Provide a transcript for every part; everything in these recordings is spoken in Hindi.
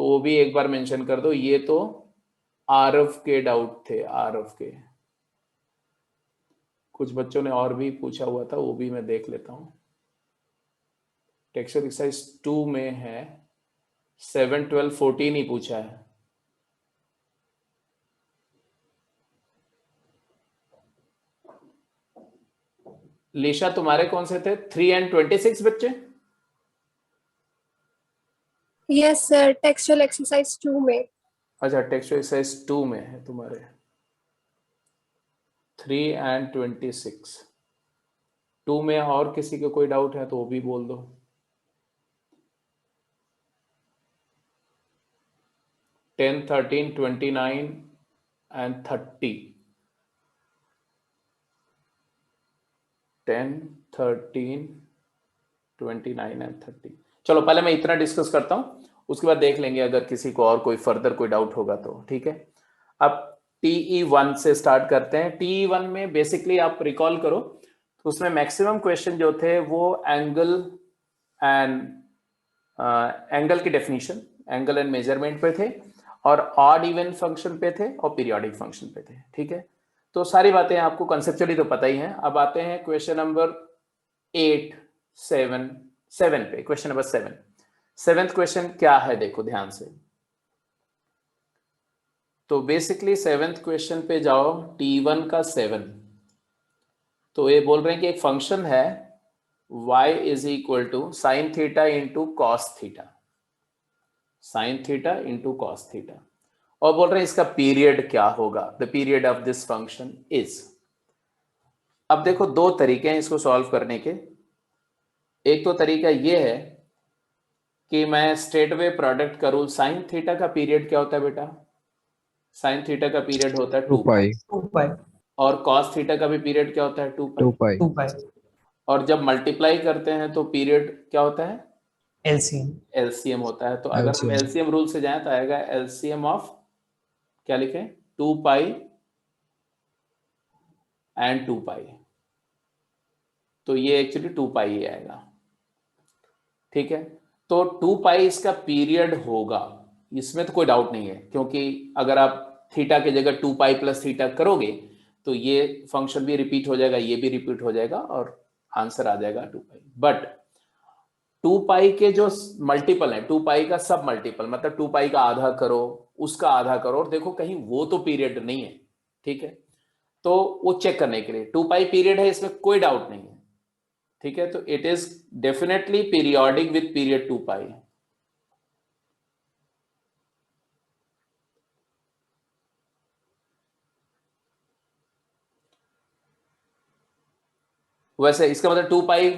वो भी एक बार मेंशन कर दो। ये तो आरव के डाउट थे, आरव के। कुछ बच्चों ने और भी पूछा हुआ था, वो भी मैं देख लेता हूँ। टेक्सचर एक्सरसाइज 2 में है 7, 12, 14 ही पूछा है। लीशा तुम्हारे कौन से थे? 3 and 26 बच्चे? यस सर, टेक्सचुअल एक्सरसाइज 2 में। अच्छा, टेक्सचर एक्सरसाइज 2 में है तुम्हारे 3 and 26। 2 में और किसी को कोई डाउट है तो वो भी बोल दो। 10, 13, 29 and 30। 10, 13, 29 and 30। चलो पहले मैं इतना डिस्कस करता हूँ, उसके बाद देख लेंगे अगर किसी को और कोई फर्दर कोई डाउट होगा तो। ठीक है, अब TE1 से स्टार्ट करते हैं। TE1 में बेसिकली आप रिकॉल करो तो उसमें मैक्सिमम क्वेश्चन जो थे वो एंगल एंड एंगल की डेफिनेशन, एंगल एंड मेजरमेंट पे थे, और ऑड इवन फंक्शन पे थे, और पीरियोडिक फंक्शन पे थे। ठीक है, तो सारी बातें आपको कंसेप्चुअली तो पता ही हैं। अब आते हैं क्वेश्चन नंबर 8, 7 पे। क्वेश्चन नंबर 7, सेवेंथ क्वेश्चन क्या है देखो ध्यान से। तो बेसिकली सेवेंथ क्वेश्चन पे जाओ, T1 का 7। तो ये बोल रहे हैं कि एक फंक्शन है y is equal to sine theta into cos theta, sine theta into cos theta, और बोल रहे हैं इसका पीरियड क्या होगा, the period of this function is. अब देखो दो तरीके हैं इसको सॉल्व करने के। एक तो तरीका ये है कि मैं स्ट्रेट वे प्रोडक्ट करूं। साइन थीटा का पीरियड क्या होता है बेटा? साइन थीटा का पीरियड होता है 2 पाई। 2 पाई। और कॉस थीटा का भी पीरियड क्या होता है? 2 पाई। 2 पाई। 2 पाई और जब मल्टीप्लाई करते हैं तो पीरियड क्या होता है? एलसीएम। एलसीएम होता है। तो अगर हम LCM। एलसीएम रूल से जाएं तो आएगा एलसीएम ऑफ, क्या लिखें, 2 पाई एंड 2 पाई। तो ये एक्चुअली 2 पाई ही आएगा। ठीक है, तो 2 पाई इसका पीरियड होगा, इसमें तो कोई डाउट नहीं है, क्योंकि अगर आप थीटा की जगह 2 पाई प्लस थीटा करोगे तो ये फंक्शन भी रिपीट हो जाएगा, ये भी रिपीट हो जाएगा, और आंसर आ जाएगा 2 पाई। बट 2 पाई के जो मल्टीपल है, 2 पाई का सब मल्टीपल, मतलब 2 पाई का आधा करो, उसका आधा करो, और देखो कहीं वो तो पीरियड नहीं है। ठीक है, तो वो चेक करने के लिए 2 पाई पीरियड है, इसमें कोई डाउट नहीं है। ठीक है, तो it is definitely periodic with period 2 पाई। वैसे इसका मतलब 2 पाई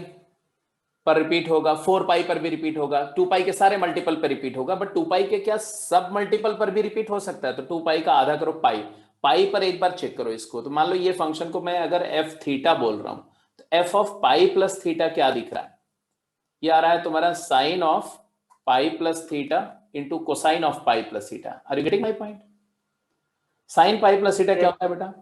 पर रिपीट होगा, 4 पाई पर भी रिपीट होगा, 2 पाई के सारे मल्टीपल पर रिपीट होगा, बट 2 पाई के क्या सब मल्टीपल पर भी रिपीट हो सकता है। तो 2 पाई का आधा करो पाई, पाई पर एक बार चेक करो इसको। तो मान लो ये फंक्शन को मैं अगर एफ थीटा बोल रहा हूं, तो F of pi plus theta क्या दिख रहा है? ये आ रहा है तुम्हारा sine of pi plus theta into cosine of pi plus theta. Are you getting my point? Sine pi plus theta क्या होता है बेटा?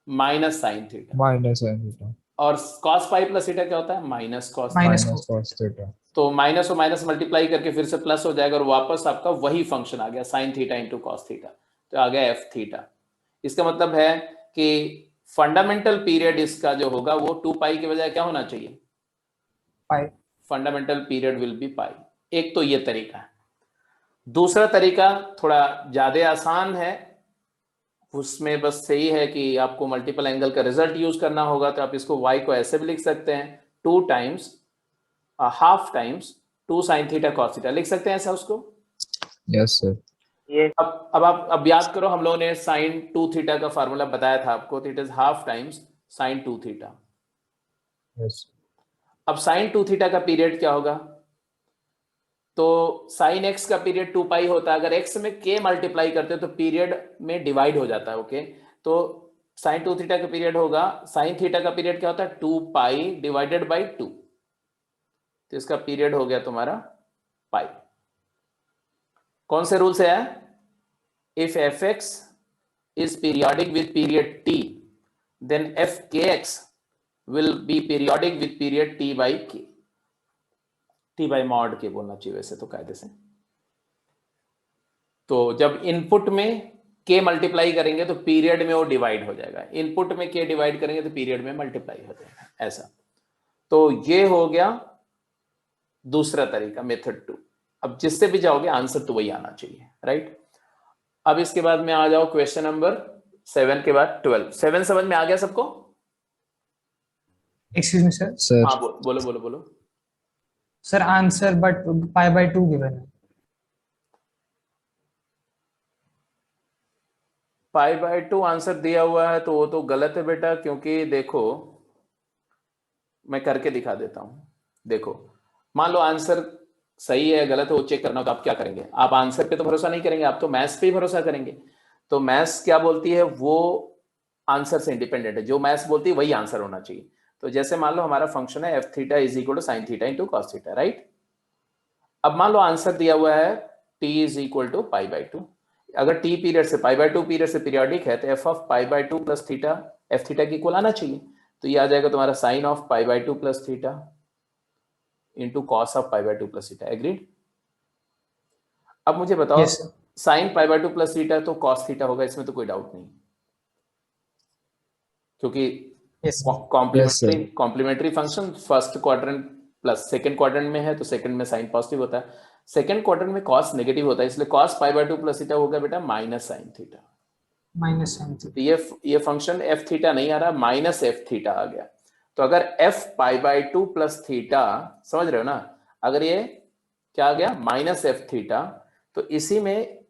Minus sine theta. Minus sine theta. और कॉस पाई प्लस थीटा क्या होता है? Minus cos. Minus minus cos theta. तो माइनस और माइनस मल्टीप्लाई करके फिर से प्लस हो जाएगा, और वापस आपका वही फंक्शन आ गया, sign theta into cos theta, तो आ गया एफ थीटा। इसका मतलब है कि फंडामेंटल पीरियड इसका जो होगा वो 2 पाई के बजाय क्या होना चाहिए? पाई। फंडामेंटल पीरियड विल बी पाई। एक तो ये तरीका है। दूसरा तरीका थोड़ा ज्यादा आसान है, उसमें बस सही है कि आपको मल्टीपल एंगल का रिजल्ट यूज करना होगा। तो आप इसको y को ऐसे भी लिख सकते हैं, 2 times half times 2 sine theta cos theta, लिख सकते हैं ऐसा उसको। Yes sir. ये अब आप अब याद करो, हम लोगों ने साइन 2 थीटा का फार्मूला बताया था आपको, तो it is half times sign 2 theta. Yes. अब साइन 2 थीटा का पीरियड क्या होगा? तो साइन एक्स का पीरियड 2 पाई होता है। अगर एक्स में के मल्टीप्लाई करते हो तो पीरियड में डिवाइड हो जाता है। ओके, तो साइन 2 थीटा का पीरियड होगा, साइन थीटा का पीरियड क्या होता है? 2 पाई डिवाइडेड बाई 2। तो इसका पीरियड हो गया तुम्हारा पाई। कौन से रूल से है? If F x is periodic with period t, then fkx will be periodic with period t by k, t by mod k बोलना चाहिए वैसे तो कायदे से। तो जब इनपुट में k मल्टीप्लाई करेंगे तो पीरियड में वो डिवाइड हो जाएगा, इनपुट में k डिवाइड करेंगे तो पीरियड में मल्टीप्लाई हो जाएगा, ऐसा। तो ये हो गया दूसरा तरीका, मेथड 2। अब जिससे भी जाओगे आंसर तो वही आना चाहिए, राइट। अब इसके बाद में आ जाओ क्वेश्चन नंबर 7 के बाद 12। 7 समझ में आ गया सबको? Excuse me, sir. Sir. हाँ बोलो बोलो बोलो। Sir, answer but pi by 2 given है. पाई बाय 2 आंसर दिया हुआ है तो वो तो गलत है बेटा, क्योंकि देखो मैं करके दिखा देता हूं। देखो मान लो आंसर सही है गलत है वो चेक करना, तो आप क्या करेंगे? आप आंसर पे तो भरोसा नहीं करेंगे, आप तो मैथ्स पे ही भरोसा करेंगे। तो मैथ्स क्या बोलती है, वो आंसर से इंडिपेंडेंट है, जो मैथ्स बोलती है वही आंसर होना चाहिए। तो जैसे मान लो हमारा फंक्शन है F theta is equal to sine theta into cos theta, right. अब मान लो आंसर दिया हुआ है t is equal to pi by 2। अगर t पीरियड से पाई बाई 2 पीरियड से पीरियोडिक है तो F of pi by 2 plus theta F theta की इक्वल आना चाहिए। तो ये आ जाएगा तुम्हारा sine of pi by 2 plus theta into cos of pi by 2 plus theta. Agreed? अब मुझे बताओ Yes, sir. Sine pi by 2 plus theta तो कॉस थीटा होगा, इसमें तो कोई डाउट नहीं, क्योंकि Yes, sir. Complementary function first quadrant plus second quadrant में है, तो सेकंड में साइन पॉजिटिव होता है, सेकंड क्वाड्रेंट में कॉस नेगेटिव होता है, इसलिए cos pi by 2 plus theta होगा बेटा minus sine theta. Minus sin theta. तो ये फंक्शन एफ थीटा नहीं आ रहा, माइनस एफ थीटा आ गया। तो अगर F pi by 2 plus theta, समझ रहे हो ना, अगर ये क्या आ गया माइनस एफ थीटा, तो इसी में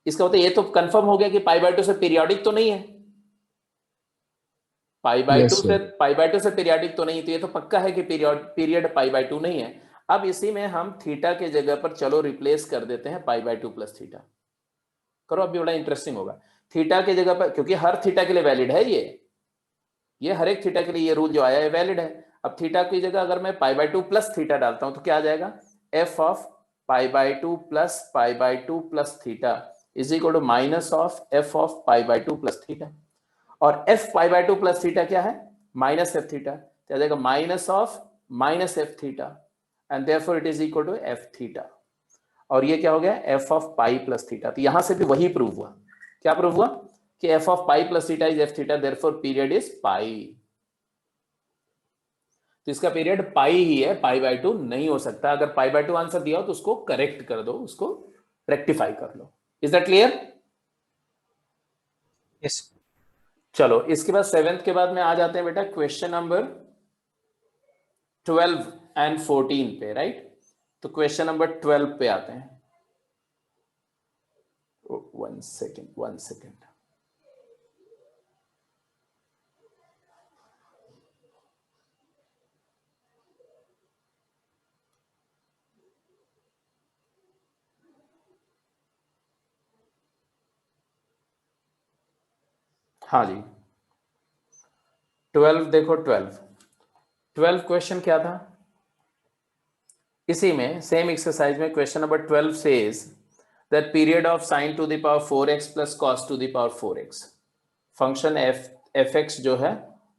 इसका मतलब ये तो कंफर्म हो गया कि पाई बाय 2 से पीरियोडिक तो नहीं है, पाई बाय 2 से पीरियोडिक तो नहीं, तो ये तो पक्का है कि पीरियड पाई बाय 2 नहीं है। अब इसी में हम थीटा के जगह पर चलो रिप्लेस कर देते हैं पाई बाय 2 प्लस थीटा। करो, अभी बड़ा इंटरेस्टिंग होगा। थीटा के जगह पर, क्योंकि हर थीटा के लिए वैलिड है ये हर एक थीटा के लिए ये रूल जो आया है वैलिड है। अब थीटा की जगह अगर मैं पाई बाय 2 प्लस थीटा डालता हूं तो क्या आ जाएगा, f of pi by 2 plus pi by 2 plus theta is equal to minus of f of pi by 2 plus theta. और f pi by 2 plus theta क्या है, माइनस एफ थीटा, तो आ जाएगा minus of minus f theta and therefore it is equal to f theta. और ये क्या हो गया, f of pi plus theta. तो यहां से भी वही प्रूव हुआ, क्या प्रूव हुआ कि F of pi plus theta is F theta, therefore period is pi. तो इसका पीरियड पाई ही है, पाई बाय 2 नहीं हो सकता। अगर पाई बाय 2 आंसर दिया हो तो उसको करेक्ट कर दो, उसको रेक्टिफाई कर लो। Is that clear? Yes. चलो इसके बाद 7th के बाद में आ जाते हैं बेटा क्वेश्चन नंबर 12 एंड 14 पे, राइट। तो क्वेश्चन नंबर 12 पे आते हैं। One second. हाँ जी 12 देखो, 12 क्वेश्चन क्या था, इसी में सेम एक्सरसाइज में question number 12 says that period of sine to the power 4x plus cos to the power 4x, function F X जो है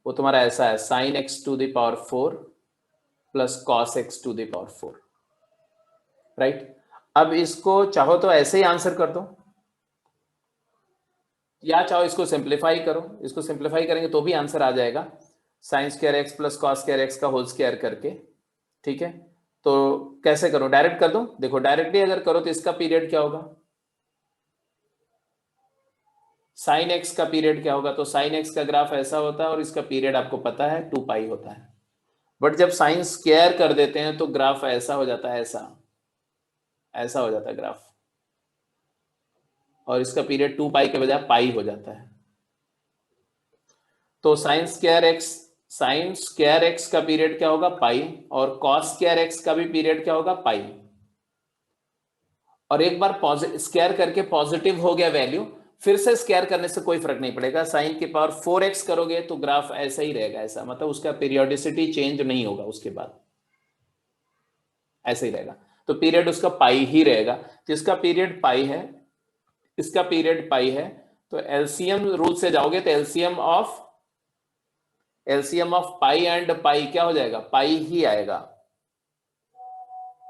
वो तुम्हारा ऐसा है sine X to the power 4 plus cos X to the power 4, right. अब इसको चाहो तो ऐसे ही आंसर कर दो, या चाहो इसको सिंप्लीफाई करो, इसको सिंप्लीफाई करेंगे तो भी आंसर आ जाएगा, sine square x plus cos square x का होल स्क्वायर करके, ठीक है। तो कैसे करो, डायरेक्ट कर दो। देखो डायरेक्टली अगर करो तो इसका पीरियड क्या होगा, साइन एक्स का पीरियड क्या होगा, तो साइन एक्स का ग्राफ ऐसा होता है और इसका पीरियड आपको पता है 2 पाई होता है। बट जब साइन स्क्वायर कर देते हैं तो ग्राफ ऐसा हो जाता है, ऐसा हो जाता है ग्राफ, और इसका पीरियड 2 पाई के बजाय पाई हो जाता है। तो साइन स्क्वायर एक्स का पीरियड क्या होगा, पाई, और कॉस स्क्वायर एक्स का भी पीरियड क्या होगा, पाई। और एक बार स्क्वायर करके पॉजिटिव हो गया वैल्यू, फिर से स्क्वायर करने से कोई फर्क नहीं पड़ेगा, साइन की पावर 4x करोगे तो ग्राफ ऐसा ही रहेगा, ऐसा, मतलब उसका पीरियोडिसिटी चेंज नहीं होगा, उसके बाद ऐसा ही रहेगा। तो पीरियड उसका पाई ही रहेगा। तो इसका पीरियड पाई है, इसका पीरियड पाई है, तो एलसीएम रूल से जाओगे तो LCM of pi and pi क्या हो जाएगा, पाई ही आएगा।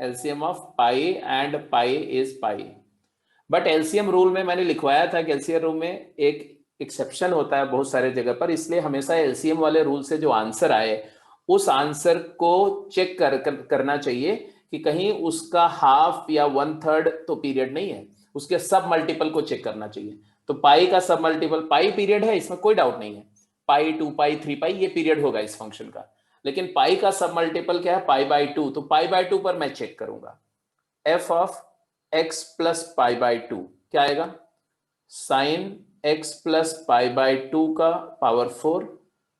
LCM of pi and pi is pi. But LCM rule में मैंने लिखवाया था कि एलसीएम रूल में एक एक्सेप्शन होता है बहुत सारे जगह पर, इसलिए हमेशा एलसीएम वाले रूल से जो आंसर आए उस आंसर को चेक करना चाहिए कि कहीं उसका हाफ या 1/3 तो पीरियड नहीं है, उसके सब मल्टीपल को चेक करना चाहिए। तो पाई का सब मल्टीपल पाई पीरियड है, इसमें कोई डाउट नहीं है, पाई 2 पाई 3 पाई ये पीरियड होगा इस फंक्शन का। लेकिन पाई का सब मल्टीपल क्या है, पाई बाई 2, तो पाई बाई 2 पर मैं चेक करूंगा F of X plus pi by 2 क्या आएगा, sine X plus pi by 2 का power 4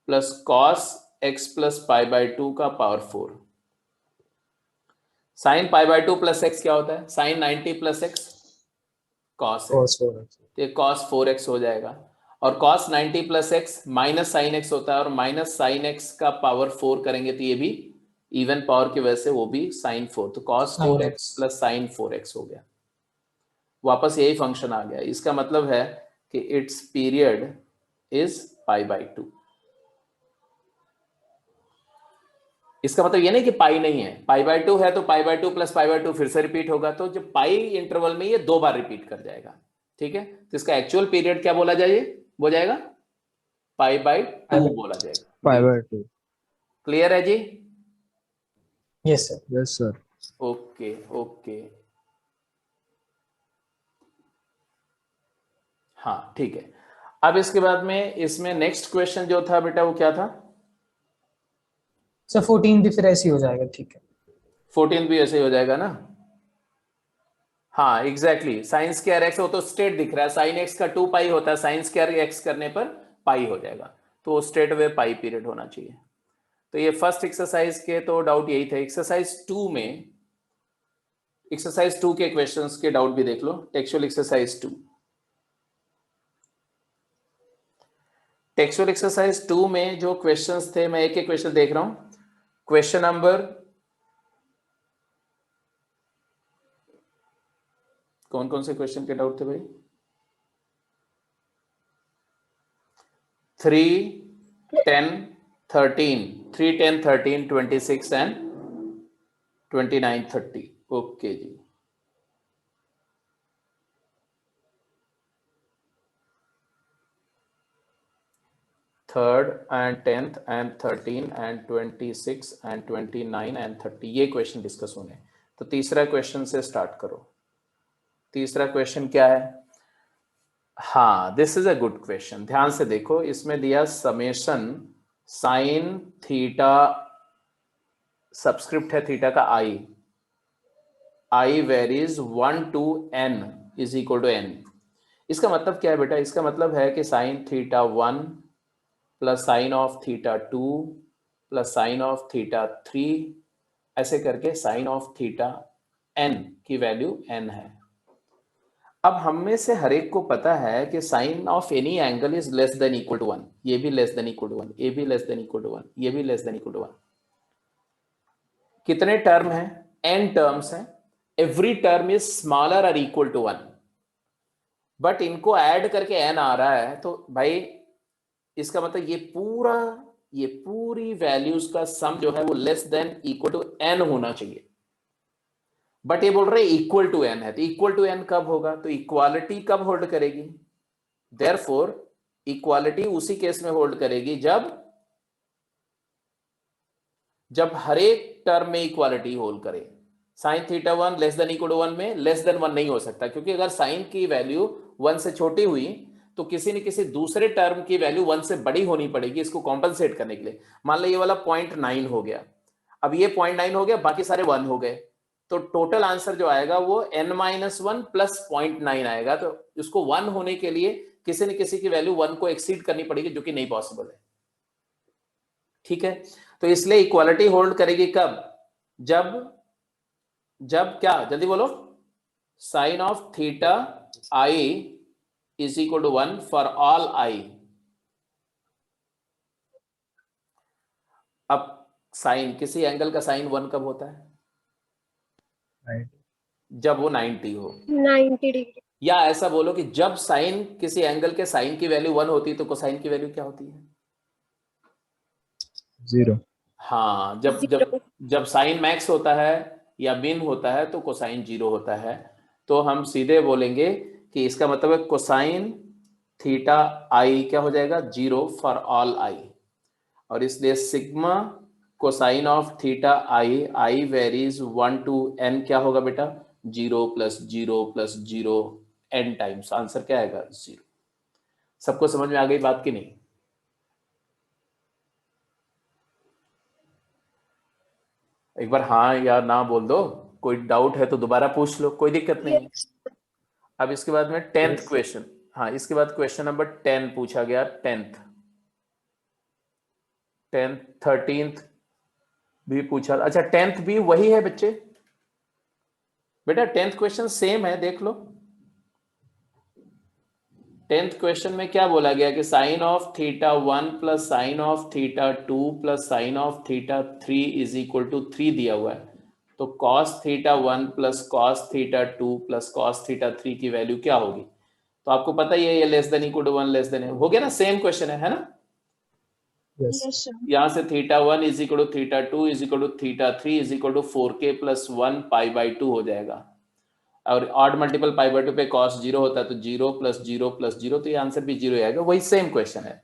plus cos X plus pi by 2 का power 4। Sine pi by 2 plus X क्या होता है, sine 90 plus X cos X, तो कॉस 4x हो जाएगा। और cos 90 plus X minus sine X होता है, और माइनस साइन एक्स का पावर 4 करेंगे तो ये भी इवन पावर की वजह से वो भी साइन 4, तो cos 4x plus sign 4x हो गया, वापस यही फंक्शन आ गया। इसका मतलब है कि it's period is pi by 2। इसका मतलब ये नहीं कि पाई नहीं है, पाई बाई 2 है तो पाई बाई 2 प्लस पाई बाई 2 फिर से रिपीट होगा, तो जब पाई इंटरवल में ये 2 बार रिपीट कर जाएगा, ठीक है। तो इसका एक्चुअल पीरियड क्या बोला जाए, वो जाएगा पाई बाई 2 बोला जाएगा। पाई बाई 2। क्लियर है जी? Yes sir. Yes sir. Okay okay, हाँ ठीक है। अब इसके बाद में इसमें नेक्स्ट क्वेश्चन जो था बेटा वो क्या था सर 14 भी फिर ऐसे ही हो जाएगा, ठीक है। 14 भी ऐसे ही हो जाएगा ना, हाँ एग्जैक्टली, साइन स्क्वायर एक्स, वो तो स्ट्रेट दिख रहा है, साइन एक्स का 2 पाई होता है, साइन स्क्वायर एक्स करने पर पाई हो जाएगा, तो स्ट्रेट वे पाई पीरियड होना चाहिए। तो ये फर्स्ट एक्सरसाइज के तो डाउट यही था। एक्सरसाइज 2 में, एक्सरसाइज 2 के क्वेश्चंस के डाउट भी देख लो। टेक्सचुअल एक्सरसाइज 2, टेक्सचुअल एक्सरसाइज 2 में जो क्वेश्चंस थे, मैं एक एक क्वेश्चन देख रहा हूं। क्वेश्चन नंबर, कौन कौन से क्वेश्चन के डाउट थे भाई? 3, 10, 13, 3, 10, 13, 26 and 29, 30। Okay ji, third and 10th and 13 and 26 and 29 and 30 ये क्वेश्चन डिस्कस होने। तो तीसरा क्वेश्चन से स्टार्ट करो। तीसरा क्वेश्चन क्या है? हाँ, this is a good question, ध्यान से देखो। इसमें दिया समेशन साइन थीटा, सब्सक्रिप्ट है थीटा का i varies 1 to n is equal to n। इसका मतलब क्या है बेटा? इसका मतलब है कि sign theta 1 plus sine of theta 2 plus sine of theta 3 ऐसे करके साइन ऑफ थीटा n की वैल्यू n है। अब हम में से हर एक को पता है कि sine of any angle is less than equal to 1, ये भी लेस देन इक्वल टू 1, ये भी लेस देन इक्वल टू 1, ये भी लेस देन इक्वल टू 1। कितने टर्म है? n टर्म्स हैं, एवरी टर्म इज स्मॉलर और इक्वल टू 1, बट इनको ऐड करके n आ रहा है, तो भाई इसका मतलब ये पूरी वैल्यूज का सम जो है वो less than equal to n होना चाहिए। बट ये बोल रहे इक्वल टू n है, तो इक्वल टू n कब होगा? तो इक्वालिटी कब होल्ड करेगी? देयरफॉर इक्वालिटी उसी केस में होल्ड करेगी जब हर एक टर्म में इक्वालिटी होल्ड करे। Sine theta 1 less than equal to 1 में लेस देन 1 नहीं हो सकता, क्योंकि अगर साइन की वैल्यू 1 से छोटी हुई तो किसी न किसी दूसरे टर्म की वैल्यू 1 से बड़ी होनी पड़ेगी इसको कॉम्पनसेट करने के लिए। मान लो ये वाला 0.9 हो गया, अब ये 0.9 हो गया, बाकी सारे 1 हो गए, तो टोटल आंसर जो आएगा वो n-1 प्लस 0.9 आएगा। तो इसको 1 होने के लिए किसी न किसी की वैल्यू 1 को एक्सीड करनी पड़ेगी, जो कि नहीं पॉसिबल है, ठीक है। तो इसलिए इक्वालिटी होल्ड करेगी कब? जब क्या, जल्दी बोलो, sine of theta I is equal to 1 for all I. अब साइन, किसी एंगल का साइन 1 कब होता है? जब वो 90 हो, 90 डिग्री। या ऐसा बोलो कि जब साइन, किसी एंगल के साइन की वैल्यू 1 होती है तो कोसाइन की वैल्यू क्या होती है? 0। हाँ, जब साइन मैक्स होता है या मिन होता है तो कोसाइन 0 होता है। तो हम सीधे बोलेंगे कि इसका मतलब है कोसाइन थीटा आई क्या हो जाएगा 0 फॉर ऑल आई, और इसलिए sigma cosine of theta I, I varies 1 to n क्या होगा बेटा 0 + 0 + 0 n टाइम्स। आंसर क्या आएगा 0। सबको समझ में आ गई बात की नहीं? एक बार हाँ या ना बोल दो, कोई डाउट है तो दोबारा पूछ लो, कोई दिक्कत नहीं है। Yes. अब इसके बाद में 10th Yes. क्वेश्चन, हाँ इसके बाद क्वेश्चन नंबर 10 पूछा गया। 10th 13th भी पूछा। अच्छा 10th भी वही है बच्चे, बेटा 10th क्वेश्चन सेम है, देख लो। 10th क्वेश्चन में क्या बोला गया कि sine of theta 1 plus sine of theta 2 plus sine of theta 3 is equal to 3 दिया हुआ है। तो cos theta 1 plus cos theta 2 plus cos theta 3 की वैल्यू क्या होगी? तो आपको पता ही है ये less than equal to 1 less than हो गया ना, सेम क्वेश्चन है ना। Yes. Yes, sir. यहां से theta 1 is equal to theta 2 is equal to theta 3 is equal to 4k + 1 π/2 हो जाएगा। और ऑड मल्टीपल π/2 पे cos 0 होता है, तो 0 + 0 + 0, तो ये आंसर भी 0 आएगा। वही सेम क्वेश्चन है,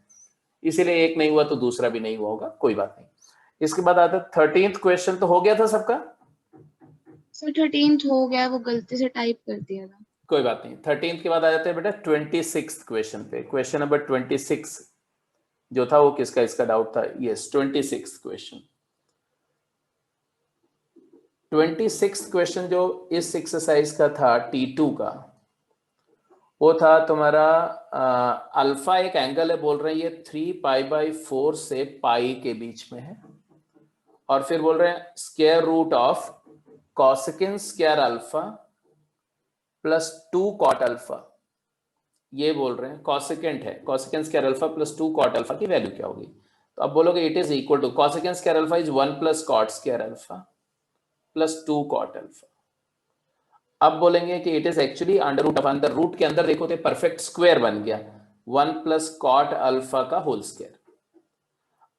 इसीलिए एक नहीं हुआ तो दूसरा भी नहीं हुआ होगा, कोई बात नहीं। इसके बाद आता है 13th क्वेश्चन। तो हो गया था सबका? सर 13th हो गया, वो गलती से टाइप कर दिया था। कोई बात नहीं। 13th के बाद आ जाते हैं बेटा 26th क्वेश्चन पे। क्वेश्चन नंबर 26 जो था वो किसका, इसका डाउट था। Yes 26th question. 26th question जो इस एक्सरसाइज का था T2 का, वो था तुम्हारा अल्फा एक एंगल है, बोल रहे हैं ये 3π/4 से पाई के बीच में है, और फिर बोल रहे हैं square root of cosecant square alpha plus 2 cot alpha. ये बोल रहे हैं कॉसेकेंड है, cosecant square alpha plus 2 cot alpha की वैल्यू क्या होगी? तो अब बोलोगे it is equal to cosecant square alpha is 1 + cot square alpha plus 2 cot alpha. अब बोलेंगे कि it is actually under root of, अंदर रूट के अंदर देखो तो परफेक्ट स्क्वायर बन गया 1 + कॉट अल्फा का होल स्क्वायर।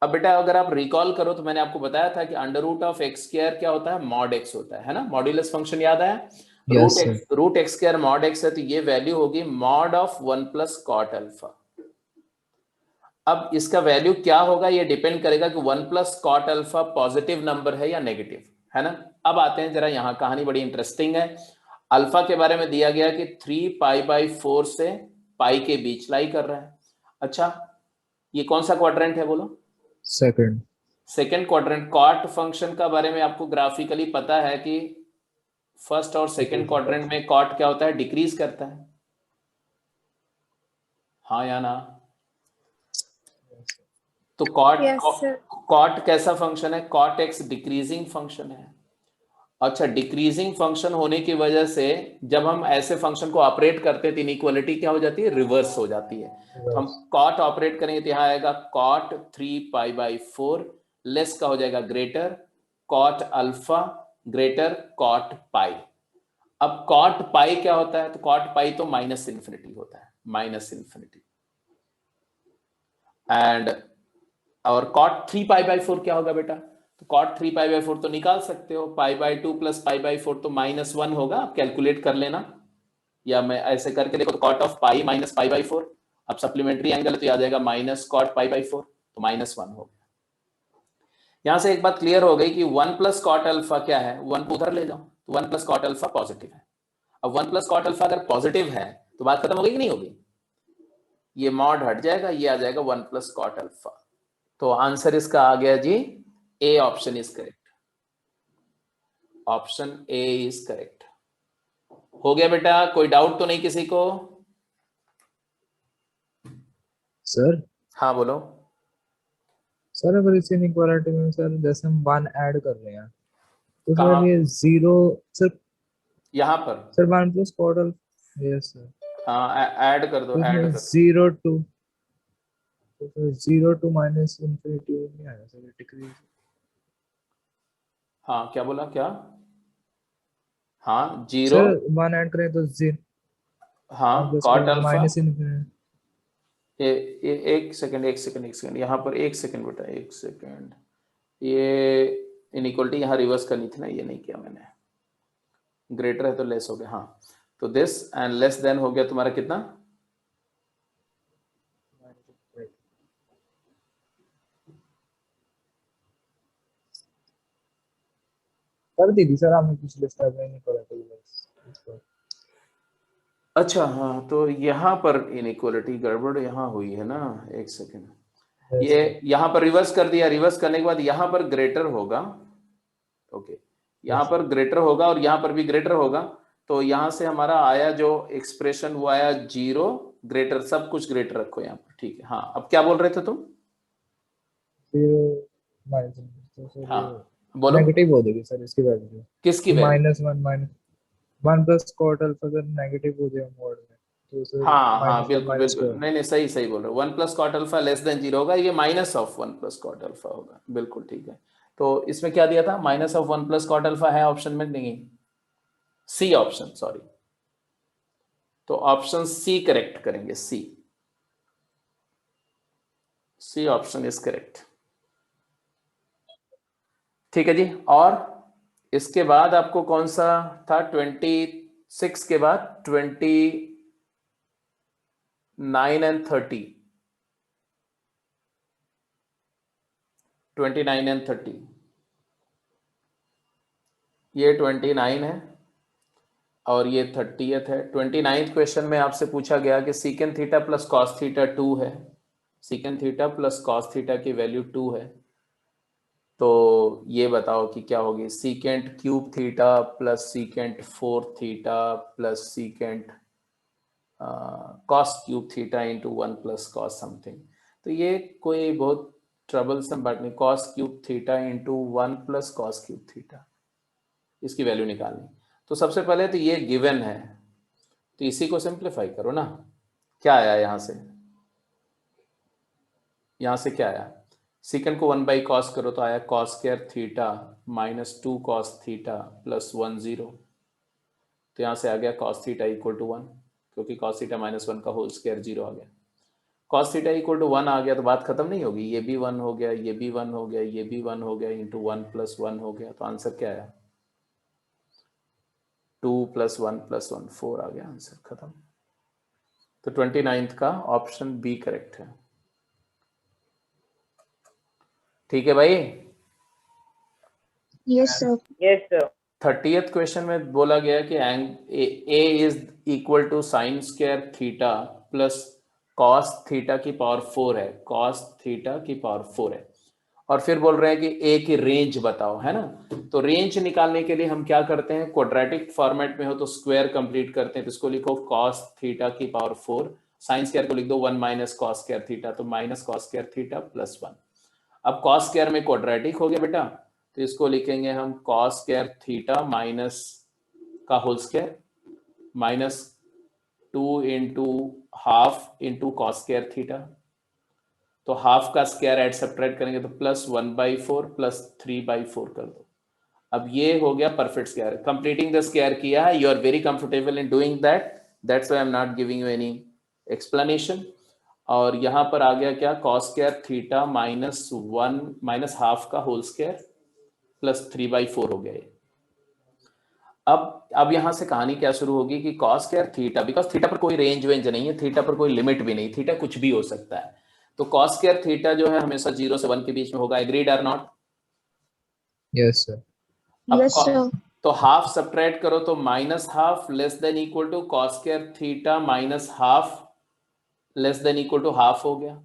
अब बेटा अगर आप रिकॉल करो तो मैंने आपको बताया था कि अंडर रूट ऑफ x² क्या होता है, मॉड x होता है ना, मॉड्यूलस फंक्शन याद आया? Yes, sir. Root x² mod x है, तो ये वैल्यू होगी मॉड ऑफ 1 + कॉट अल्फा। अब इसका वैल्यू क्या होगा ये डिपेंड करेगा कि 1 + कॉट अल्फा पॉजिटिव नंबर है या नेगेटिव, है ना। अब आते हैं जरा, यहाँ कहानी बड़ी इंटरेस्टिंग है। अल्फा के बारे में दिया गया कि 3π/4 से पाई के बीच लाई कर रहा है। अच्छा ये कौन सा क्वाड्रेंट है बोलो? Second. Second quadrant. Cot function का बारे में आपको ग्राफिकली पता है कि फर्स्ट और सेकेंड क्वाड्रेंट में कॉट क्या होता है, डिक्रीज करता है, हाँ या ना? तो कॉट Yes, sir. कॉट कैसा फंक्शन है? कॉट एक्स डिक्रीजिंग फंक्शन है। अच्छा डिक्रीजिंग फंक्शन होने की वजह से जब हम ऐसे फंक्शन को ऑपरेट करते हैं तो इनइक्वालिटी क्या हो जाती है, रिवर्स हो जाती है। तो हम कॉट ऑपरेट करेंगे तो यहाँ आएगा कॉट 3π/4 लेस का हो जाएगा greater cot alpha greater cot pi. अब कॉट पाई क्या होता है? तो कॉट पाई तो -∞ होता है, -∞। एंड और कॉट 3π/4 क्या होगा बेटा? तो कॉट 3π/4 तो निकाल सकते हो, π/2 + π/4 तो -1 होगा, आप कैलकुलेट कर लेना, या मैं ऐसे करके देखो तो कॉट ऑफ पाई माइनस π/4। अब सप्लीमेंट्री एंगल तो आ जाएगा माइनस कॉट π/4, तो -1 हो गया। यहां से एक बात क्लियर हो गई कि 1 + कॉट अल्फा क्या है, 1 को उधर ले जाओ, तो 1 + कॉट अल्फा पॉजिटिव है। अब 1 + कॉट अल्फा अगर पॉजिटिव है तो बात खत्म हो गई कि नहीं होगी? ये मॉड हट जाएगा, ये आ जाएगा 1 + कॉट अल्फा। तो आंसर इसका आ गया जी A option is correct. Option A is correct. हो गया बेटा, कोई डाउट तो नहीं किसी को? सर हाँ बोलो। सर अगर इस इनइक्वालिटी में सर जैसे हम 1 ऐड कर रहे हैं तो कहाँ? सर ये 0 सर यहाँ पर sir 1 + cot alpha. Yes sir. हाँ ऐड कर दो, तो ऐड इसमें कर 0 to तो सर 0 to -∞ नहीं आएगा सर, डिक्रीज। हाँ क्या बोला, क्या? हाँ 0, सर 1 ऐड करें तो 0 हाँ कॉट अल्फा। -∞। एक सेकंड यहाँ पर, एक सेकंड बेटा, एक सेकंड। ये इनइक्वालिटी यहाँ रिवर्स करनी थी ना, ये नहीं किया मैंने। ग्रेटर है तो लेस हो गया, हाँ। तो दिस एंड लेस देन हो गया तुम्हारा कितना, कर दी थी सर आपने पिछले स्टेप में इनइक्वालिटी। अच्छा हाँ, तो यहाँ पर इनइक्वालिटी गड़बड़ यहाँ हुई है ना, एक सेकेंड, ये यहाँ पर रिवर्स कर दिया, रिवर्स करने के बाद यहाँ पर ग्रेटर होगा, ओके, यहाँ पर ग्रेटर होगा और यहाँ पर भी ग्रेटर होगा, तो यहाँ से हमारा आया जो एक्सप्रेशन वो आया 0 ग्रेटर, सब कुछ ग्रेटर रखो यहाँ पर, ठीक है। हाँ अब क्या बोल रहे थे तुम? हाँ बोलो, नेगेटिव हो जाएगी सर इसकी वैल्यू, किसकी वैल्यू? -1 प्लस कॉट अल्फा अगर नेगेटिव हो जाए मोड में तो उसे हाँ हाँ -1 बिल्कुल बिल्कुल, -2। नहीं नहीं सही सही बोल रहे हो, 1 plus cot alpha less than 0 होगा, ये minus of 1 plus cot alpha होगा, बिल्कुल ठीक है। तो इसमें क्या दिया था, minus of 1 plus cot alpha है ऑप्शन में? नहीं, सी ऑप्शन, सॉरी, तो ऑप्शन सी करेक्ट करेंगे, सी ऑप्शन इज करेक्ट, ठीक है जी। और इसके बाद आपको कौन सा था, 26 के बाद 29 एंड 30, 29 एंड 30, ये 29 है और ये 30th है। 29th क्वेश्चन में आपसे पूछा गया कि secant theta plus cos theta 2 है, secant theta plus cos theta की वैल्यू 2 है, तो ये बताओ कि क्या होगी, secant cube theta plus secant 4 theta plus secant cos cube theta into 1 plus cos something. तो ये कोई बहुत ट्रबलसम बात नहीं, cos cube theta into 1 plus cos cube theta, इसकी वैल्यू निकालनी। तो सबसे पहले तो ये गिवन है, तो इसी को सिंप्लीफाई करो ना, क्या आया यहाँ से, यहाँ से क्या आया, सीकेंट को 1 बाई कॉस करो तो आया cos square theta minus 2 cos theta plus 1 0, तो यहाँ से आ गया कॉस थीटा इक्वल टू 1, क्योंकि कॉस थीटा माइनस 1 का होल स्क्वायर 0 आ गया, कॉस थीटा इक्वल टू 1 आ गया तो बात खत्म नहीं होगी, ये भी 1 हो गया, ये भी 1 हो गया, ये भी 1 हो गया, इंटू 1 प्लस 1 हो गया, तो आंसर क्या आया, 2 प्लस 1 प्लस 1 4 आ गया, आंसर खत्म। तो 29th का ऑप्शन बी करेक्ट है, ठीक है भाई। Yes sir. 30th क्वेश्चन में बोला गया कि A is equal to sine square theta plus cos theta की पावर 4 है, कॉस थीटा की पावर 4 है, और फिर बोल रहे हैं कि ए की रेंज बताओ, है ना। तो रेंज निकालने के लिए हम क्या करते हैं, क्वाड्रेटिक फॉर्मेट में हो तो स्क्वायर कंप्लीट करते हैं, तो इसको लिखो कॉस थीटा की पावर 4, साइन स्क्वायर को लिख दो 1 माइनस कॉस स्क्वायर थीटा, तो minus cos square theta plus 1। अब कॉस स्क्वायर में क्वाड्रेटिक हो गया बेटा, तो इसको लिखेंगे हम कॉस स्क्वायर थीटा माइनस का whole square minus 2 into half into cos square theta, तो हाफ का स्क्वायर ऐड सब्ट्रैक्ट करेंगे तो प्लस 1/4 प्लस 3/4 कर दो। अब ये हो गया perfect square, completing the square किया है, you are very comfortable in doing that, that's why I am not giving you any explanation. और यहां पर आ गया क्या, cos square theta minus 1 minus half का होल स्क्वायर प्लस 3/4 हो गया ये। अब यहां से कहानी क्या शुरू होगी कि cos square theta, because theta पर कोई रेंज वेंज नहीं है, थीटा पर कोई लिमिट भी नहीं, थीटा कुछ भी हो सकता है, तो कॉस स्क्वायर थीटा जो है हमेशा 0 से 1 के बीच में होगा, एग्रीड और not? Yes sir. Yes sir. तो हाफ सब्ट्रैक्ट करो तो minus half less than equal to cos square theta minus half less than equal to half हो गया,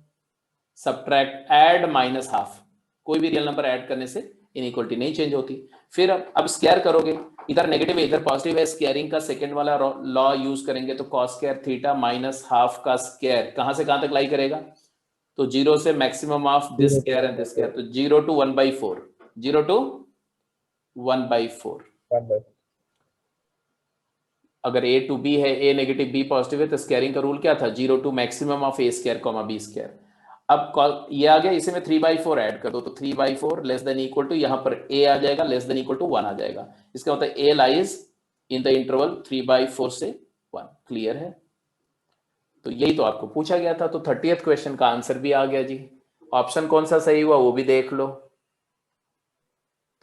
सब्ट्रैक्ट ऐड माइनस हाफ, कोई भी रियल नंबर ऐड करने से इनइक्वालिटी नहीं चेंज होती। फिर अब स्क्वायर करोगे, इधर नेगेटिव है इधर पॉजिटिव है, स्क्वायरिंग का सेकंड वाला लॉ यूज करेंगे, तो cos square theta minus half का स्क्वायर कहां से कहां तक लाई करेगा, तो 0 से maximum of this square and this square, तो 0 to 1/4, 0 to 1/4। अगर a टू b है, a नेगेटिव b पॉजिटिव है, तो स्क्वायरिंग का रूल क्या था, 0 to maximum of a square comma b square. अब ये आ गया, इसे में 3/4 ऐड कर दो, तो 3/4 लेस देन इक्वल टू, यहां पर a आ जाएगा लेस देन इक्वल टू 1 आ जाएगा, इसका मतलब a lies in the interval 3/4 से 1। क्लियर है? तो यही तो आपको पूछा गया था, तो 30th क्वेश्चन का आंसर भी आ गया जी। ऑप्शन कौन सा सही हुआ वो भी देख लो,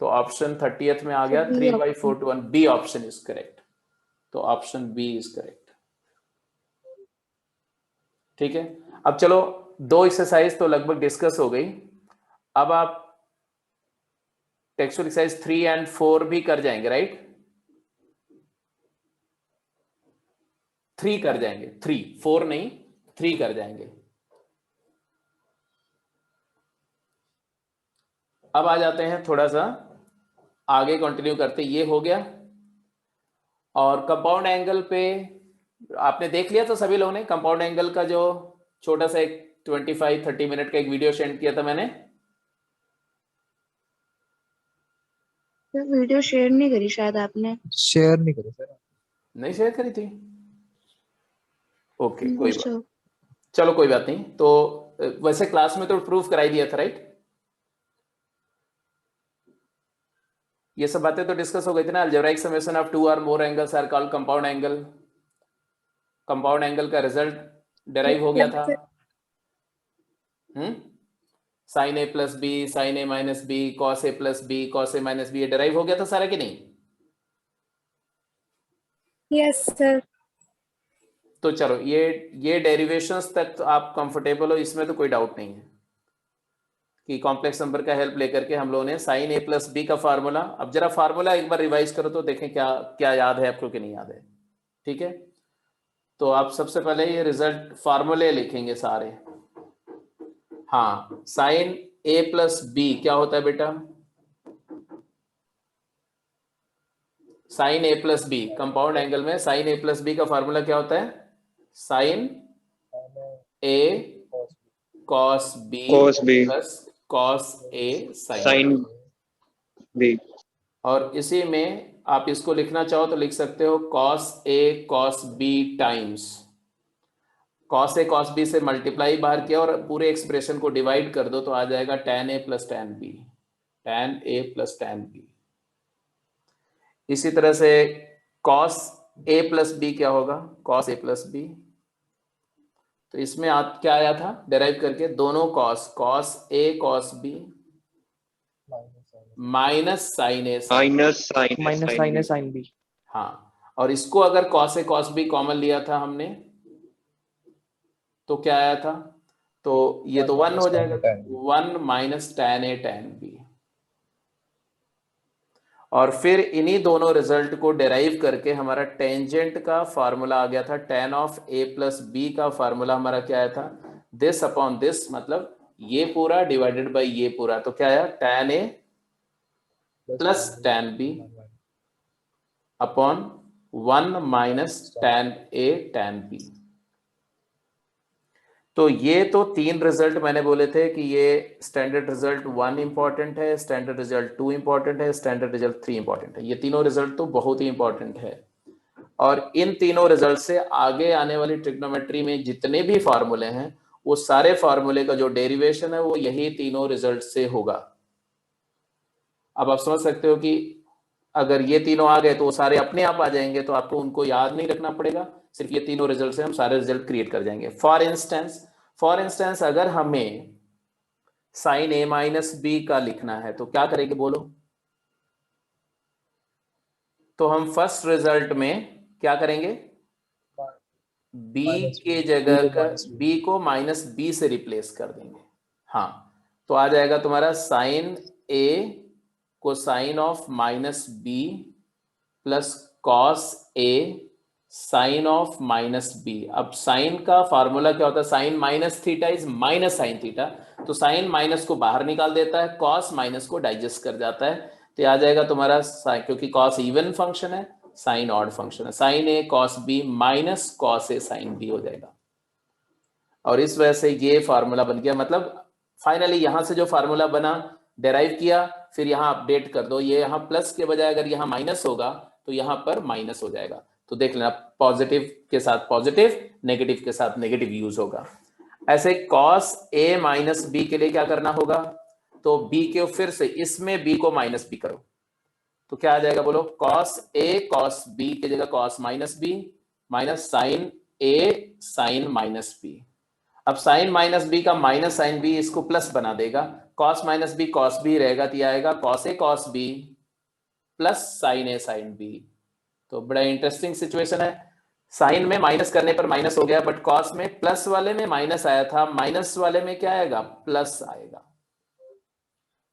तो ऑप्शन 30th में आ गया 3/4 to 1, B option is correct. तो ऑप्शन बी इज करेक्ट। ठीक है, अब चलो 2 एक्सरसाइज तो लगभग डिस्कस हो गई। अब आप टेक्सचुअल एक्सरसाइज 3 एंड 4 भी कर जाएंगे, राइट? 3 कर जाएंगे, 3, 4 नहीं, 3 कर जाएंगे। अब आ जाते हैं थोड़ा सा आगे कंटिन्यू करते, ये हो गया। और कंपाउंड एंगल पे आपने देख लिया तो सभी लोगों ने कंपाउंड एंगल का जो छोटा सा एक 25-30 मिनट का एक वीडियो सेंड किया था मैंने। सर वीडियो शेयर नहीं करी शायद आपने। शेयर नहीं करे सर। नहीं शेयर करी थी? ओके कोई बात, पूछो। चलो कोई बात नहीं। तो वैसे क्लास में तो प्रूफ कराई दिया था, राइट? ये सब बातें तो डिस्कस हो गई थी ना। अलजेब्राइक समेशन ऑफ 2 और more angles are called compound angle. Compound angle का रिजल्ट डेराइव हो गया था। Sine A plus B, sine A minus B, cos A plus B, cos A minus B, ये डेराइव हो गया था सारा कि नहीं? Yes sir. तो चलो ये डेरिवेशंस तक तो आप कंफर्टेबल हो, इसमें तो कोई डाउट नहीं है कि कॉम्प्लेक्स नंबर का हेल्प लेकर के हम लोगों ने साइन ए प्लस बी का फार्मूला। अब जरा फार्मूला एक बार रिवाइज करो तो देखें क्या क्या याद है आपको कि नहीं याद है। ठीक है, तो आप सबसे पहले ये रिजल्ट फार्मूले लिखेंगे सारे। हाँ, साइन ए प्लस बी क्या होता है बेटा? Sign A plus B, compound angle में साइन ए प्लस बी का फार्मूला क्या होता है? Sign A cos B plus cos A sine B. और इसी में आप इसको लिखना चाहो तो लिख सकते हो cos A cos B times cos A cos B से मल्टीप्लाई बाहर किया और पूरे एक्सप्रेशन को डिवाइड कर दो तो आ जाएगा tan a plus tan b, tan a plus tan b। इसी तरह से cos a प्लस बी क्या होगा? cos a plus B. तो इसमें आप क्या आया था डेराइव करके? दोनों cos a cos b minus sine A sine B. हाँ, और इसको अगर cos a cos b common लिया था हमने तो क्या आया था? तो ये तो 1 हो जाएगा, 1 minus tan a tan b। और फिर इन्हीं दोनों रिजल्ट को डेराइव करके हमारा टेंजेंट का फार्मूला आ गया था। tan of a plus B का फार्मूला हमारा क्या आया था? दिस अपॉन दिस, मतलब ये पूरा डिवाइडेड बाय ये पूरा। तो क्या आया? tan a plus tan b upon 1 minus tan a tan b। तो ये तो 3 रिजल्ट मैंने बोले थे कि ये स्टैंडर्ड रिजल्ट 1 इंपॉर्टेंट है, स्टैंडर्ड रिजल्ट 2 इंपॉर्टेंट है, स्टैंडर्ड रिजल्ट 3 इंपॉर्टेंट है। ये तीनों रिजल्ट तो बहुत ही इंपॉर्टेंट है। और इन तीनों रिजल्ट से आगे आने वाली ट्रिग्नोमेट्री में जितने भी फार्मूले हैं वो सारे फार्मूले का जो डेरिवेशन है वो यही तीनों रिजल्ट से होगा। अब आप समझ सकते हो कि अगर ये तीनों आ गए तो वो सारे अपने आप आ जाएंगे, तो आपको उनको याद नहीं रखना पड़ेगा, सिर्फ ये तीनों रिजल्ट से हम सारे रिजल्ट क्रिएट कर जाएंगे। फॉर इंस्टेंस अगर हमें साइन ए माइनस बी का लिखना है तो क्या करेंगे बोलो? तो हम फर्स्ट रिजल्ट में क्या करेंगे? b के जगह का b को माइनस बी से रिप्लेस कर देंगे। हाँ, तो आ जाएगा तुम्हारा साइन a को sine of minus B plus cos a sine of minus B. अब साइन का फार्मूला क्या होता है? Sine minus theta is minus sine theta. तो साइन माइनस को बाहर निकाल देता है, कॉस माइनस को डाइजेस्ट कर जाता है। तो आ जाएगा तुम्हारा, क्योंकि कॉस इवन फंक्शन है, साइन ऑड फंक्शन है, sign A cos B minus cos A sine B हो जाएगा। और इस वजह से ये फार्मूला बन गया। मतलब फाइनली यहां से जो फार्मूला बना, डेराइव किया, फिर यहाँ अपडेट कर दो। ये यहाँ प्लस के बजाय अगर यहाँ माइनस होगा तो यहाँ पर माइनस हो जाएगा। तो देख लेना, पॉजिटिव के साथ पॉजिटिव, नेगेटिव के साथ नेगेटिव यूज होगा। ऐसे कॉस ए माइनस बी के लिए क्या करना होगा? तो बी के फिर से इसमें बी को माइनस बी करो तो क्या आ जाएगा बोलो? कॉस ए कॉस बी की जगह cos minus B minus sine A sine minus B. अब साइन माइनस बी का माइनस साइन बी इसको प्लस बना देगा, cos minus B cos B रहेगा, तो आएगा cos A cos B plus sine A sine B. तो बड़ा इंटरेस्टिंग सिचुएशन है। साइन में माइनस करने पर माइनस हो गया, बट कॉस में प्लस वाले में माइनस आया था, माइनस वाले में क्या आएगा, प्लस आएगा।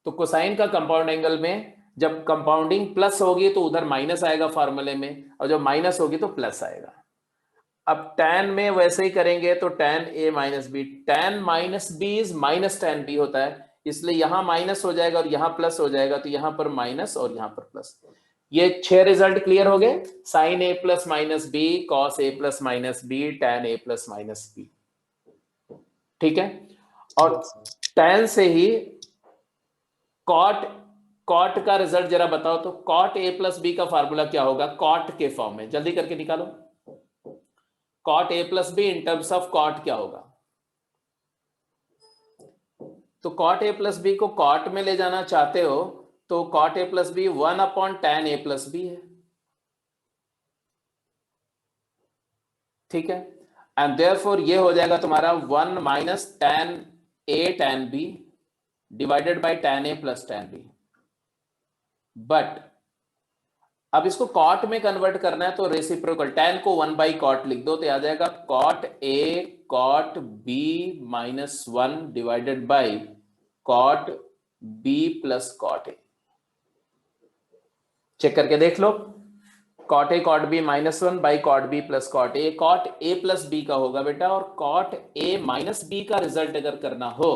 तो कोसाइन का कंपाउंड एंगल में जब कंपाउंडिंग प्लस होगी तो उधर माइनस आएगा फॉर्मूले में, और जब माइनस होगी तो प्लस आएगा। अब tan में वैसे ही करेंगे तो tan a minus B, tan minus B is minus tan b होता है, इसलिए यहां माइनस हो जाएगा और यहां प्लस हो जाएगा, तो यहां पर माइनस और यहां पर प्लस। ये 6 रिजल्ट क्लियर हो गए, sine a plus minus B, cos a plus minus B, tan a plus minus B. ठीक है, और tan से ही कॉट का रिजल्ट जरा बताओ तो, कॉट a प्लस बी का फार्मूला क्या होगा कॉट के फॉर्म में, जल्दी करके निकालो। Cot a plus B in terms of cot क्या होगा, तो कॉट a प्लस बी को कॉट में ले जाना चाहते हो तो cot a plus B 1/tan a plus B है। ठीक है, एंड देयरफॉर ये हो जाएगा तुम्हारा 1 minus tan a tan b divided by tan a plus tan b। But अब इसको कॉट में कन्वर्ट करना है तो रेसिप्रोकल, tan को 1/cot लिख दो तो आ जाएगा cot a cot b minus 1 divided by cot b plus cot a। Check करके देख लो, cot a cot b minus 1 by cot b plus cot a, cot a plus b का होगा बेटा, और cot a माइनस b का रिजल्ट अगर करना हो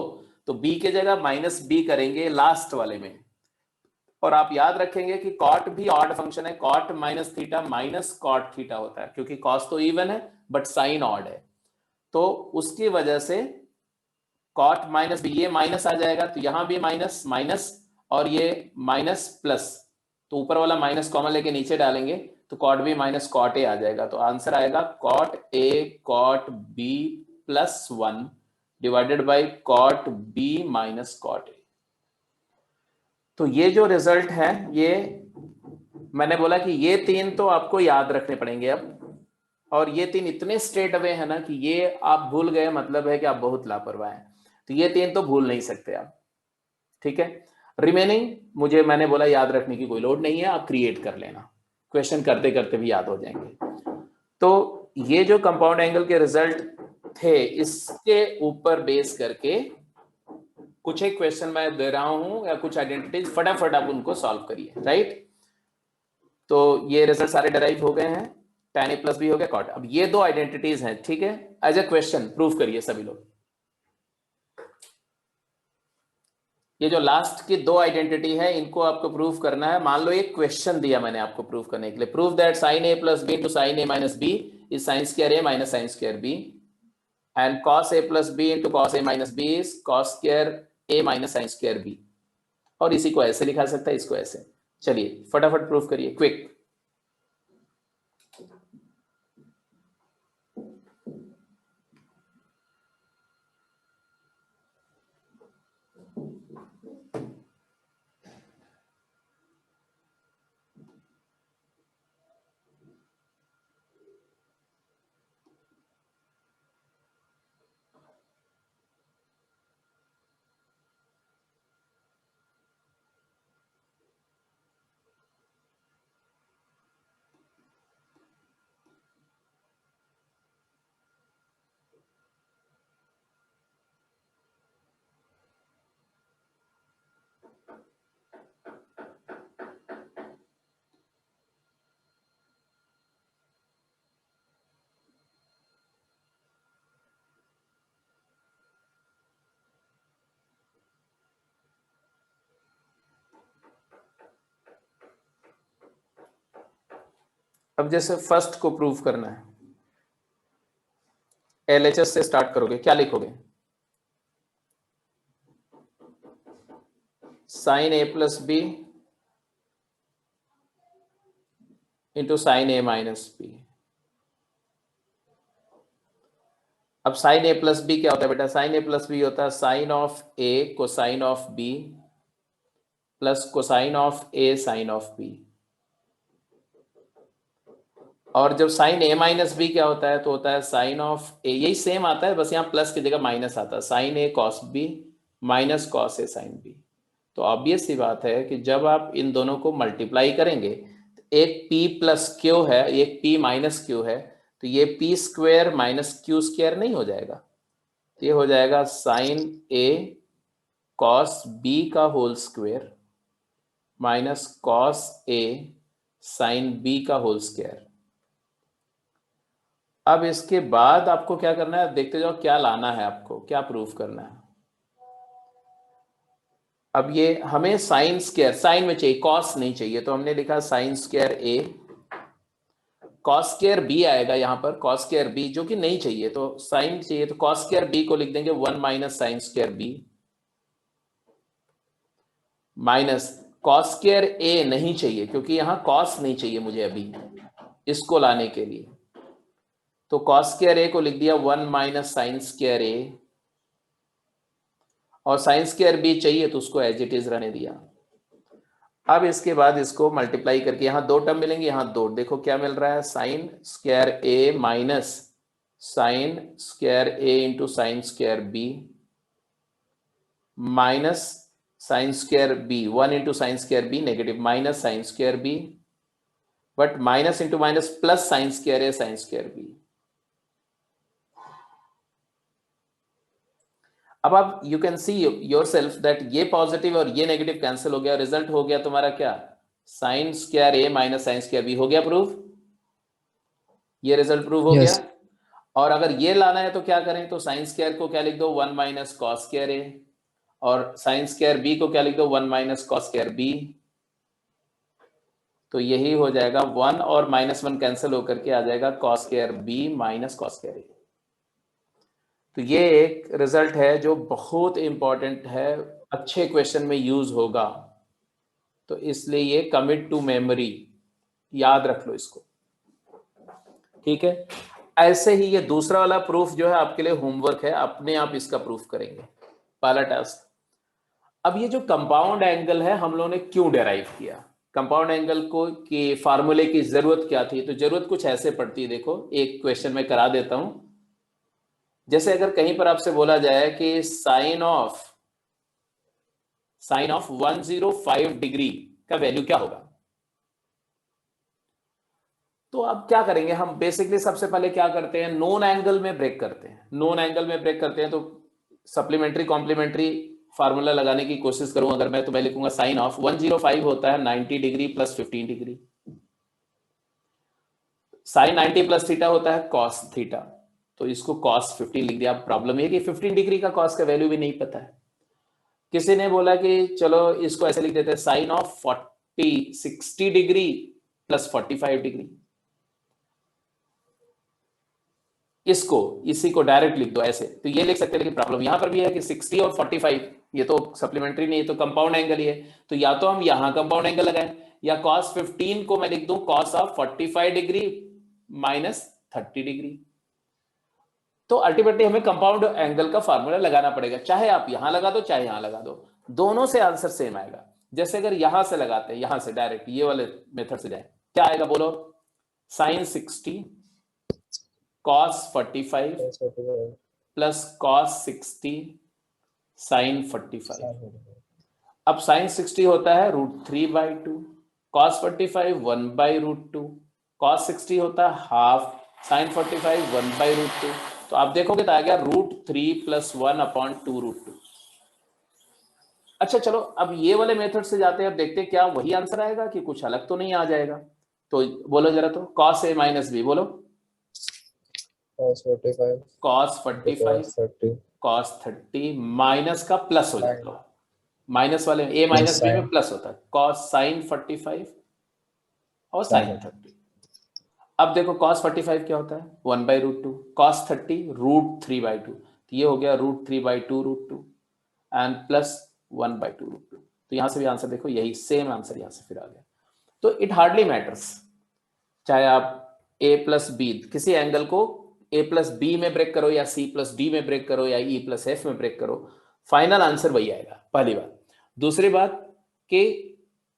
तो b के जगह माइनस b करेंगे लास्ट वाले में। और आप याद रखेंगे कि cot भी ऑड फंक्शन है, cot minus theta minus cot theta होता है, क्योंकि cos तो इवन है बट साइन ऑड है, तो उसकी वजह से cot माइनस बी, ये माइनस आ जाएगा तो यहां भी माइनस माइनस और ये माइनस प्लस, तो ऊपर वाला माइनस कॉमन लेके नीचे डालेंगे तो cot b minus cot a आ जाएगा। तो आंसर आएगा cot a cot b plus 1 divided by cot b minus cot a। तो ये जो रिजल्ट है, ये मैंने बोला कि ये 3 तो आपको याद रखने पड़ेंगे अब, और ये 3 इतने स्ट्रेट अवे है ना कि ये आप भूल गए मतलब है कि आप बहुत लापरवाह हैं, तो ये 3 तो भूल नहीं सकते आप। ठीक है, रिमेनिंग मुझे मैंने बोला याद रखने की कोई लोड नहीं है, आप क्रिएट कर लेना, क्वेश्चन करते करते भी याद हो जाएंगे। तो ये जो कंपाउंड एंगल के रिजल्ट थे, इसके ऊपर बेस करके कुछ एक क्वेश्चन मैं दे रहा हूं या कुछ आइडेंटिटीज, फटाफट आप उनको सॉल्व करिए। राइट, तो ये रिजल्ट सारे डेराइव हो गए हैं, tan a प्लस बी हो गया cot। अब ये 2 आइडेंटिटीज हैं, ठीक है, एज ए क्वेश्चन प्रूव करिए सभी लोग। ये जो लास्ट की 2 आइडेंटिटी है इनको आपको प्रूव करना है। मान लो एक क्वेश्चन दिया मैंने आपको प्रूव करने के लिए, prove that sin a plus B into sin a minus B is sin square a minus sin square b, and cos a plus B into cos a minus B is cos square a minus sin square b। और इसी को ऐसे लिखा सकता है, इसको ऐसे। चलिए फटाफट प्रूफ करिए, क्विक। अब जैसे फर्स्ट को प्रूव करना है, LHS से स्टार्ट करोगे, क्या लिखोगे? sin a plus B into sin a minus B. अब sin a प्लस बी क्या होता है बेटा? sin a प्लस बी होता है sine of a cosine of b plus cosine of a sine of b। और जब साइन a माइनस बी क्या होता है? तो होता है साइन ऑफ a, यही सेम आता है, बस यहाँ प्लस की जगह माइनस आता है, sine a cos b minus cos a sine b। तो ऑब्वियस सी बात है कि जब आप इन दोनों को मल्टीप्लाई करेंगे तो एक p प्लस क्यू है, एक p माइनस क्यू है, तो ये p square minus Q square नहीं हो जाएगा, तो ये हो जाएगा साइन a कॉस b का whole square minus cos a sine b का होल स्क्वायर। अब इसके बाद आपको क्या करना है, देखते जाओ क्या लाना है, आपको क्या प्रूफ करना है। अब ये हमें साइन स्क्वायर, साइन में चाहिए, कॉस नहीं चाहिए, तो हमने लिखा साइन स्क्वायर ए, कॉस स्क्वायर बी आएगा यहाँ पर, कॉस स्क्वायर बी जो कि नहीं चाहिए, तो साइन चाहिए, तो कॉस स्क्वायर बी को लिख देंगे 1 minus sine square B minus cos square A नहीं चाहिए क्योंकि यहाँ कॉस नहीं चाहिए मुझे अभी इसको लाने के लिए, तो कॉस स्क्वायर ए को लिख दिया 1 माइनस साइन स्क्वायर ए, और साइन स्क्वायर बी चाहिए तो उसको एज इट इज रहने दिया। अब इसके बाद इसको मल्टीप्लाई करके यहाँ दो टर्म मिलेंगे, यहाँ दो, देखो क्या मिल रहा है, sine square A minus sine square A into sine square B minus sine square B, 1 into sine square B negative minus sine square B, but minus into minus plus sine square A sine square B. अब आप you can see yourself that ये पॉजिटिव और ये नेगेटिव कैंसिल हो गया, रिजल्ट हो गया तुम्हारा क्या, sign square A minus sine square B. हो गया प्रूफ, ये रिजल्ट प्रूफ हो Yes. गया। और अगर ये लाना है तो क्या करें, तो साइन स्क्वायर को क्या लिख दो 1 माइनस कॉस स्क्वायर ए, और साइन स्क्वायर बी को क्या लिख दो 1 माइनस कॉस स्क्वायर बी, तो यही हो जाएगा 1 और -1 कैंसिल होकर के आ जाएगा cos square B minus cos square A. तो ये एक रिजल्ट है जो बहुत इंपॉर्टेंट है, अच्छे क्वेश्चन में यूज होगा, तो इसलिए ये कमिट टू मेमोरी, याद रख लो इसको, ठीक है। ऐसे ही ये दूसरा वाला प्रूफ जो है आपके लिए होमवर्क है, अपने आप इसका प्रूफ करेंगे, पहला टास्क। अब ये जो कंपाउंड एंगल है हम लोगों ने क्यों डेराइव किया, कंपाउंड एंगल को के फार्मूले की जरूरत क्या थी, तो जरूरत कुछ ऐसे पड़ती है, देखो एक क्वेश्चन में करा देता हूं। जैसे अगर कहीं पर आपसे बोला जाए कि साइन ऑफ 105 डिग्री का वैल्यू क्या होगा, तो अब क्या करेंगे हम, बेसिकली सबसे पहले क्या करते हैं, नोन एंगल में ब्रेक करते हैं, नोन एंगल में ब्रेक करते हैं। तो सप्लीमेंट्री कॉम्प्लीमेंट्री फार्मूला लगाने की कोशिश करूं अगर मैं, तो मैं लिखूंगा साइन ऑफ 105 होता है 90 degree plus 15 degree, sine 90 plus theta होता है कॉस थीटा, तो इसको कॉस 15 लिख दिया। प्रॉब्लम ये कि 15 डिग्री का कॉस का वैल्यू भी नहीं पता है। किसी ने बोला कि चलो इसको ऐसे लिख देते हैं, sine of 60 degree plus 45 degree, इसी को डायरेक्ट लिख दो ऐसे, तो ये लिख सकते हैं। लेकिन प्रॉब्लम यहां पर भी है कि 60 और 45 ये तो सप्लीमेंट्री नहीं, ये तो कंपाउंड एंगल ही है, तो या तो हम यहां कंपाउंड एंगल लगाएं, या cos 15 को मैं लिख दूं cos of 45 degree minus 30 degree. तो अल्टीमेटली हमें कंपाउंड एंगल का फार्मूला लगाना पड़ेगा, चाहे आप यहां लगा दो चाहे यहां लगा दो, दोनों से आंसर सेम आएगा। जैसे अगर यहां से लगाते हैं, यहां से डायरेक्ट ये वाले मेथड से जाए, क्या आएगा बोलो, sine 60 cos 45 plus cos 60 sin 45। अब sin 60 होता है √3/2, cos 45 1/√2, cos 60 होता है हाफ, sin 45 1/√2, तो आप देखोगे तो आ गया √3 + 1/2√2। अच्छा चलो अब ये वाले मेथड से जाते हैं, अब देखते हैं क्या वही आंसर आएगा कि कुछ अलग तो नहीं आ जाएगा। तो बोलो जरा, तो cos a - b बोलो, cos 45 cos 30 माइनस का प्लस हो जाता है, माइनस वाले a - b में प्लस होता है, cos sin 45 और sin 30। अब देखो cos 45 क्या होता है 1/√2, cos 30 √3/2, तो ये हो गया √3/2√2 एंड प्लस 1/2√2। तो यहां से भी आंसर देखो, यही सेम आंसर यहां से फिर आ गया। तो इट हार्डली मैटर्स, चाहे आप a + b किसी एंगल को a + b में ब्रेक करो, या c + d में ब्रेक करो, या e + f में ब्रेक करो, फाइनल आंसर वही आएगा, पहली बात। दूसरी बात कि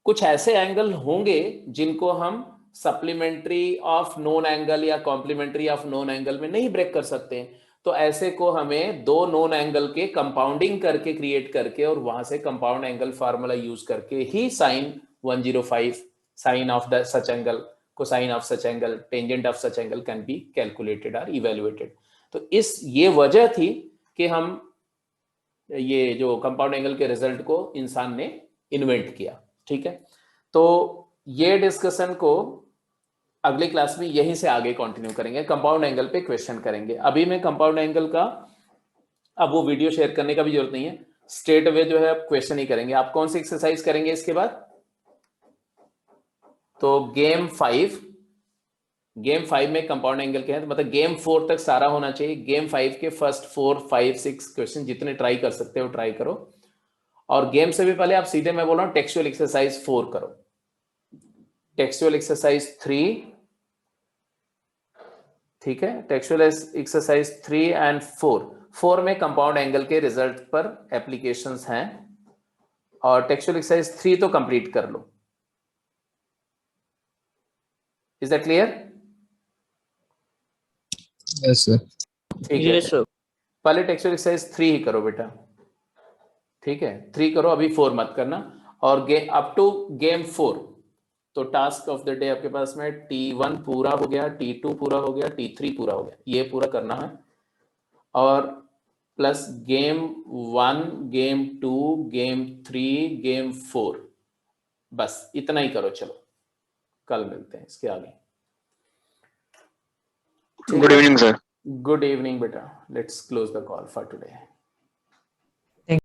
कुछ ऐसे एंगल होंगे जिनको हम सप्लीमेंट्री ऑफ नोन एंगल या कॉम्प्लीमेंट्री ऑफ नोन एंगल में नहीं ब्रेक कर सकते, तो ऐसे को हमें दो नोन एंगल के कंपाउंडिंग करके क्रिएट करके और वहां से कंपाउंड एंगल फार्मूला यूज करके ही sine 105 sine of the such angle, cosine of such angle, tangent of such angle can be calculated और इवेल्युएटेड। तो ये वजह थी कि हम ये जो कंपाउंड एंगल के रिजल्ट को इंसान ने इन्वेंट किया। ठीक है, तो ये डिस्कशन को अगली क्लास में यहीं से आगे कंटिन्यू करेंगे, कंपाउंड एंगल पे क्वेश्चन करेंगे। अभी मैं कंपाउंड एंगल का अब वो वीडियो शेयर करने का भी जरूरत नहीं है, स्ट्रेट अवे जो है आप क्वेश्चन ही करेंगे। आप कौन सी एक्सरसाइज करेंगे इसके बाद? तो गेम 5 में कंपाउंड एंगल के हैं, तो मतलब गेम 4 तक सारा होना चाहिए। गेम 5 के फर्स्ट 4, 5, 6 क्वेश्चन जितने ट्राई कर सकते हो ट्राई करो, और गेम से भी पहले आप सीधे मैं बोल रहा हूं टेक्सचुअल एक्सरसाइज 4 करो। टेक्सचुअल एक्सरसाइज 3, ठीक है, टेक्सचुअल एक्सरसाइज 3 एंड 4 में कंपाउंड एंगल के रिजल्ट पर एप्लीकेशंस हैं, और टेक्सचुअल एक्सरसाइज 3 तो कंप्लीट कर लो। Is that clear? Yes sir. ठीक है, पहले टेक्सचुअल एक्सरसाइज 3 ही करो बेटा, ठीक है, 3 करो, अभी 4 मत करना। और अप टू गेम 4 तो टास्क ऑफ द डे आपके पास में T1 पूरा हो गया, T2 पूरा हो गया, T3 पूरा हो गया, ये पूरा करना है। और plus game 1, game 2, game 3, game 4, बस इतना ही करो। चलो कल मिलते हैं इसके आगे। Good evening, sir. Good evening, beta. Let's close the call for today.